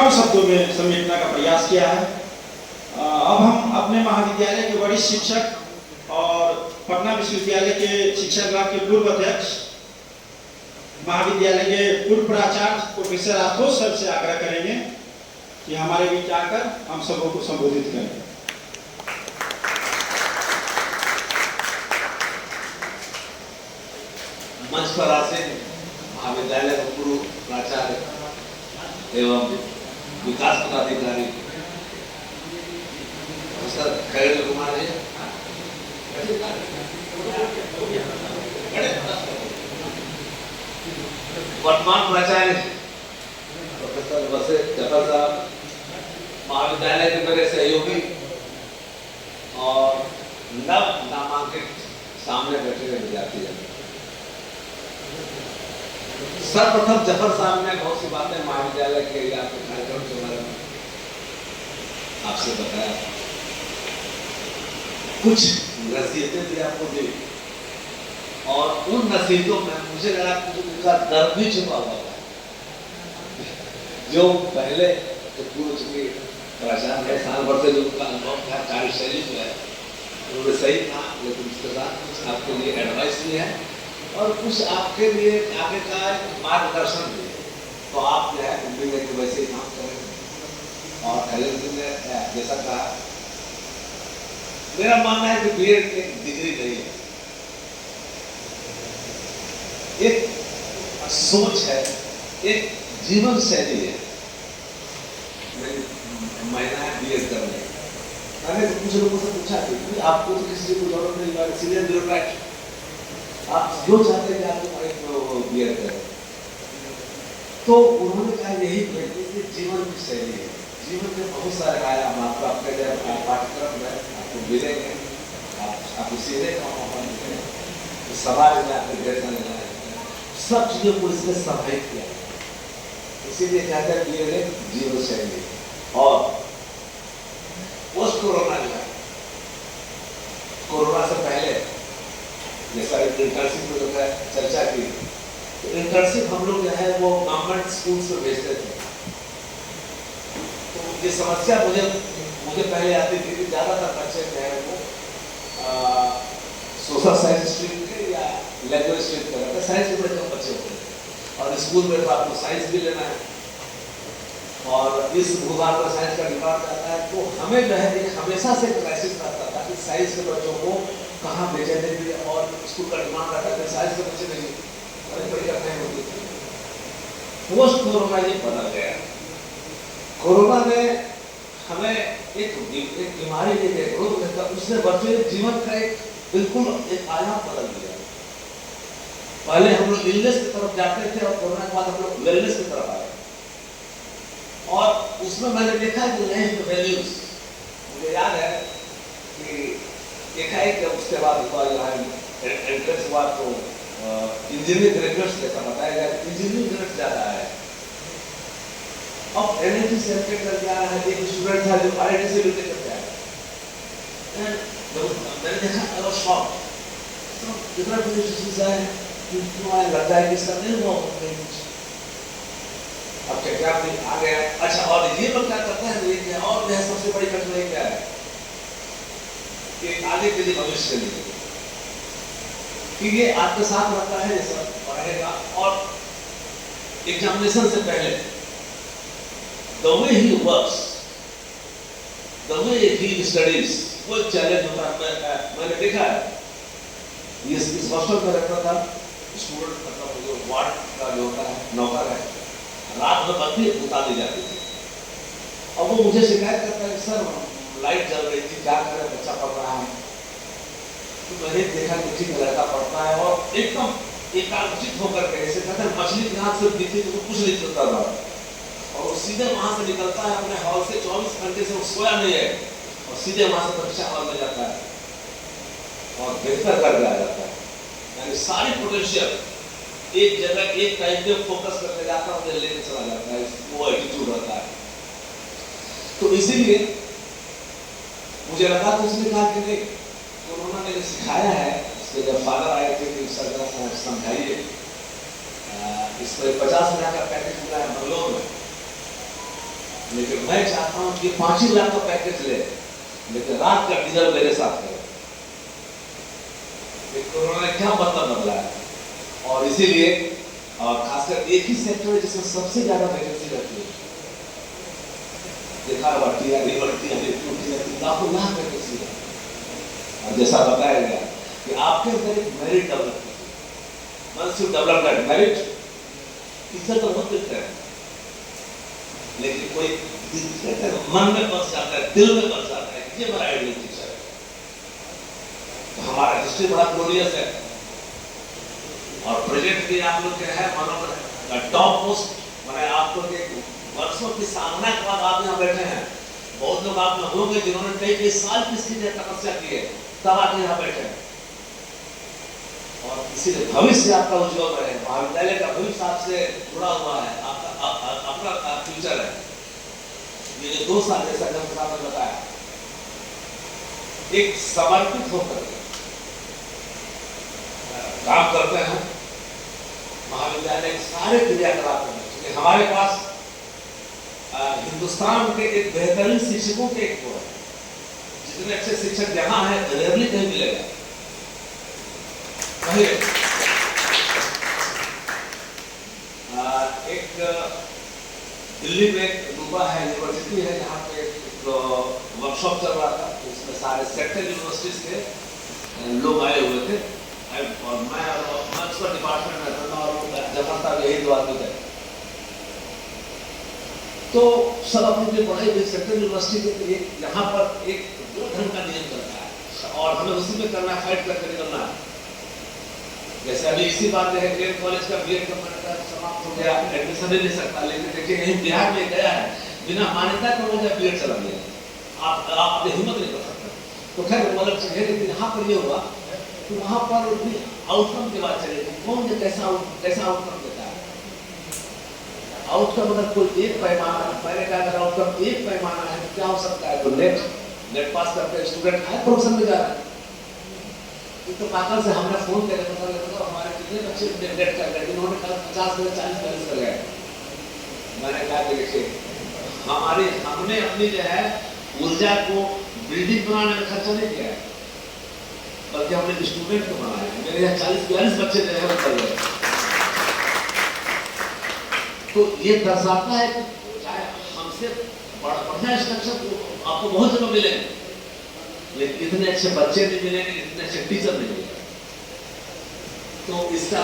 कम शब्दों में समेटने का प्रयास किया है। अब हम अपने महाविद्यालय के वरिष्ठ शिक्षक और पटना विश्वविद्यालय के शिक्षा विभाग के पूर्व अध्यक्ष, महाविद्यालय के पूर्व प्राचार्य प्रोफेसर आशुतोष सर से आग्रह करेंगे कि हमारे बीच आकर हम सबों को संबोधित करें। मंच पर आसीन महाविद्यालय के पूर्व प्राचार्य एवं विकास पदाधिकारी प्रोफेसर खैर कुमार जी, वर्तमान प्राचार्य प्रोफेसर वसीम जफर साहब, महाविद्यालय के मेरे सहयोगी और नव नामांकित सामने बैठे हुए विद्यार्थी हैं। सर्वप्रथम जफर साहब ने बहुत सी बातें महाविद्यालय के कार्यक्रम के बारे में आपसे बताया, कुछ नसीहतें भी आपको दी और उन नसीहतों में मुझे लगा कि उनका दर्द भी छुपा हुआ था। जो पहले तो पूर्व चुके प्राचार्य साल भर से जो उनका अनुभव था, कार्यशैली जो है वो सही था, लेकिन उसके साथ कुछ आपके लिए एडवाइस भी है और कुछ आपके लिए आगे का मार्गदर्शन भी है। तो आप जो है उम्मीद है कि वैसे ही काम करें। और खैर जी ने जैसा कहा, मेरा मानना है कि बीएड एक डिग्री नहीं है, एक सोच है, एक जीवन शैली है। महीना है बीएड करने, मैंने कुछ लोगों से पूछा कि आपको तो किसी को जरूरत नहीं, सीनियर ब्यूरोक्रेट, आप जो चाहते हैं आपको बीएड करें। तो उन्होंने कहा यही कि जीवन की शैली है, जीवन में बहुत सारे आयाम आपको आपके पाठ्यक्रम में आपको मिलेंगे, आपको सीखने का मौका मिलेगा, समाज में आपके ढेर सारे सब चीजों को इसने समाहित किया। इसीलिए कहते हैं कि ये जीवन शैली। और पोस्ट कोरोना जो है, कोरोना से पहले जैसा इंटर्नशिप में है चर्चा की, तो इंटर्नशिप हम लोग जो है वो गवर्नमेंट स्कूल्स में भेजते थे। तो ये समस्या मुझे पहले आती थी कि ज्यादातर बच्चे जो है वो सोशल साइंस स्ट्रीम के या लैंग्वेज स्ट्रीम के रहते, साइंस के बड़े कम बच्चे होते हैं और स्कूल में तो आपको साइंस भी लेना है और इस भूभाग में साइंस का डिमांड आता है। तो हमें जो है एक हमेशा से क्राइसिस रहता था कि साइंस के बच्चों को कहाँ भेजे देंगे और स्कूल का डिमांड रहता है साइंस के बच्चे नहीं, बड़ी कठिनाई होती थी। पोस्ट कोरोना ये बदल गया। कोरोना ने हमें एक बीमारी लेके रोग देता, उसने बच्चे जीवन का एक बिल्कुल एक आयाम बदल दिया। पहले हम लोग इलनेस की तरफ जाते थे और कोरोना के बाद हम लोग वेलनेस की तरफ आए और उसमें मैंने देखा कि लाइफ वैल्यूज, मुझे याद है कि देखा है कि उसके बाद एंट्रेंस हुआ तो इंजीनियरिंग ग्रेजुएट्स जैसा बताया गया, इंजीनियरिंग ग्रेजुएट्स ज्यादा है। अब एनआईटी से कर गया है, एक स्टूडेंट था जो आईआईटी से भी करता है, मैंने देखा आई वाज शॉक्ड, तो इतना कुछ चीज है कि मुझे लगता है कि इसका नहीं हुआ कुछ। अब क्या भी आ गया। अच्छा, और ये लोग क्या करते हैं, ये क्या और यह सबसे बड़ी कठिनाई क्या है कि आगे के लिए भविष्य के लिए कि ये आपके साथ रहता है, जैसा पढ़ेगा और एग्जामिनेशन से पहले the way he works, the way he studies, वो चैलेंज होता है। मैंने देखा है, ये इस हॉस्टल में रहता था, स्टूडेंट मतलब जो वार्ड का जो होता है नौकर है, रात में बत्ती बुता दी जाती थी और वो मुझे शिकायत करता है सर लाइट जल रही थी, क्या करें, बच्चा पढ़ रहा है। तो मैंने देखा कि ठीक लड़का पढ़ता है और एकदम एकाग्रचित होकर के, जैसे कहते हैं मछली की आंख से दिखती तो कुछ नहीं चलता था और वो सीधे वहां से निकलता है अपने हॉल से, 24 घंटे से वो सोया नहीं है और सीधे वहां से परीक्षा हॉल में जाता है और बेहतर कर दिया जाता है। यानी सारी पोटेंशियल एक जगह एक टाइम पे फोकस करके जाता है, लेके चला जाता है, वो एटीट्यूड रहता है। तो इसीलिए मुझे लगा तो उसने कहा कि नहीं, कोरोना ने सिखाया है, इसके जब फादर आए थे कि सरकार समझाइए, इसको 50,000 का पैकेज मिला है बंगलोर में लेकिन मैं चाहता हूं कि 5 ही लाख का पैकेज ले, लेकिन रात का डिनर मेरे साथ करे। कोरोना ने क्या मतलब बदला है, और इसीलिए खासकर एक ही सेक्टर है जिसमें सबसे ज्यादा वैकेंसी रहती है। देखा लाखों लाख वैकेंसी है। और जैसा बताया गया कि आपके अंदर एक merit develop once you develop that merit, teacher तो बहुत दिखता है, लेकिन कोई मन में बस जाता है, दिल में बस जाता है कि ये मेरा आइडियल टीचर है। तो हमारा हिस्ट्री बड़ा ग्लोरियस है, और प्रोजेक्ट भी आप लोग के है मानो टॉप मोस्ट, मैंने आपको वर्षों की सामना के बाद आप यहाँ बैठे हैं। बहुत लोग आप में होंगे जिन्होंने कई साल की तपस्या की है, तब आप यहाँ बैठे हैं। और इसीलिए भविष्य आपका उज्जवल रहे। महाविद्यालय का भविष्य आपसे जुड़ा हुआ है, आपका अपना फ्यूचर है। ये जो 2 साल जैसा जब साहब ने बताया, एक समर्पित होकर काम करते हैं महाविद्यालय के सारे क्रियाकलाप में, क्योंकि हमारे पास हिंदुस्तान के एक बेहतरीन शिक्षकों के एक वो है। जितने अच्छे शिक्षक यहाँ है रेयरली कहीं मिलेगा। एक दिल्ली में एक रूपा है यूनिवर्सिटी है, जहाँ पे एक वर्कशॉप चल रहा था, उसमें सारे सेक्टर यूनिवर्सिटीज के लोग आए हुए थे, और मैं उसका डिपार्टमेंट में था, और जमा था यही 2 आदमी थे। तो सब अपनी पढ़ाई हुई सेक्टर यूनिवर्सिटी के यहाँ पर एक 2 ढंग का नियम चलता है, और हमें उसी में करना है, फाइट करके निकलना है। जैसे अभी इसी बात है कि कॉलेज का बीएड का मान्यता समाप्त हो गया, एडमिशन नहीं ले सकता, लेकिन देखिए यही बिहार में गया है बिना मान्यता के वजह बीएड चला गया। आप अपनी हिम्मत नहीं कर सकते। तो खैर मतलब है, लेकिन यहाँ पर ये हुआ तो वहाँ पर आउटकम की बात चलेगी, कौन कैसा आउटकम देता है। आउटकम अगर कोई एक पैमाना, मैंने कहा अगर आउटकम एक पैमाना है तो क्या हो सकता है। तो नेट पास करके स्टूडेंट हाई प्रोफेशन में जा रहा है। तो पाकल से हमने फोन करके पता लगा तो हमारे कितने बच्चे नेट कर गए, जिन्होंने कल 50 से 40 कर गए। मैंने कहा कि देखिए हमने अपनी जो है ऊर्जा को बिल्डिंग बनाने में खर्चा नहीं किया है, बल्कि हमने स्टूडेंट को बनाया है। मेरे यहाँ 40-42 बच्चे जो है कर गए। तो ये दर्शाता है कि चाहे हमसे बढ़िया स्ट्रक्चर आपको बहुत जगह मिलेंगे, लेकिन इतने अच्छे बच्चे नहीं मिलेंगे, इतने अच्छे टीचर नहीं मिलेंगे। तो इसका